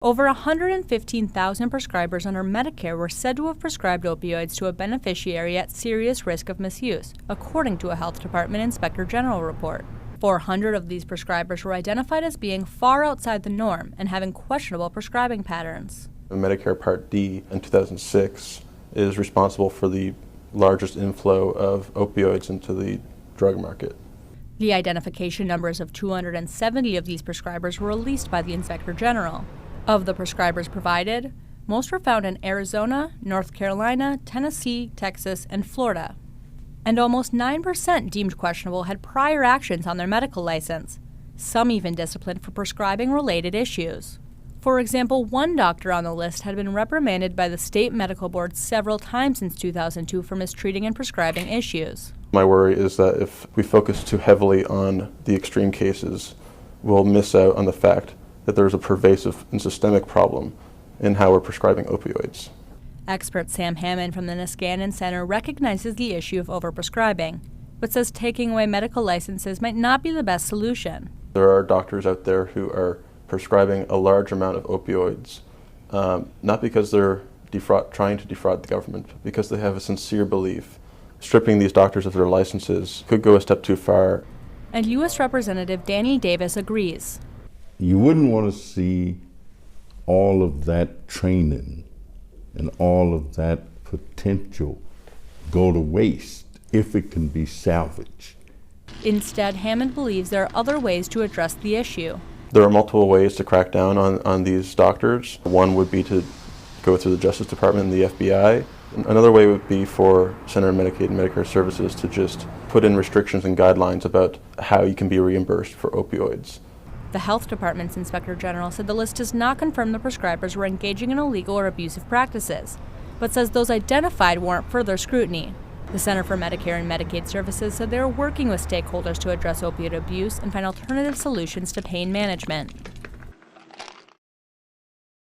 Over 115,000 prescribers under Medicare were said to have prescribed opioids to a beneficiary at serious risk of misuse, according to a Health Department Inspector General report. 400 of these prescribers were identified as being far outside the norm and having questionable prescribing patterns. Medicare Part D in 2006 is responsible for the largest inflow of opioids into the drug market. The identification numbers of 270 of these prescribers were released by the Inspector General. Of the prescribers provided, most were found in Arizona, North Carolina, Tennessee, Texas, and Florida. And almost 9% deemed questionable had prior actions on their medical license, some even disciplined for prescribing-related issues. For example, one doctor on the list had been reprimanded by the state medical board several times since 2002 for mistreating and prescribing issues. My worry is that if we focus too heavily on the extreme cases, we'll miss out on the fact that there's a pervasive and systemic problem in how we're prescribing opioids. Expert Sam Hammond from the Niskanen Center recognizes the issue of overprescribing, but says taking away medical licenses might not be the best solution. There are doctors out there who are prescribing a large amount of opioids, not because they're trying to defraud the government, but because they have a sincere belief. Stripping these doctors of their licenses could go a step too far. And U.S. Representative Danny Davis agrees. You wouldn't want to see all of that training and all of that potential go to waste if it can be salvaged. Instead, Hammond believes there are other ways to address the issue. There are multiple ways to crack down on these doctors. One would be to go through the Justice Department and the FBI. Another way would be for Center for Medicaid and Medicare Services to just put in restrictions and guidelines about how you can be reimbursed for opioids. The Health Department's Inspector General said the list does not confirm the prescribers were engaging in illegal or abusive practices, but says those identified warrant further scrutiny. The Center for Medicare and Medicaid Services said they are working with stakeholders to address opioid abuse and find alternative solutions to pain management.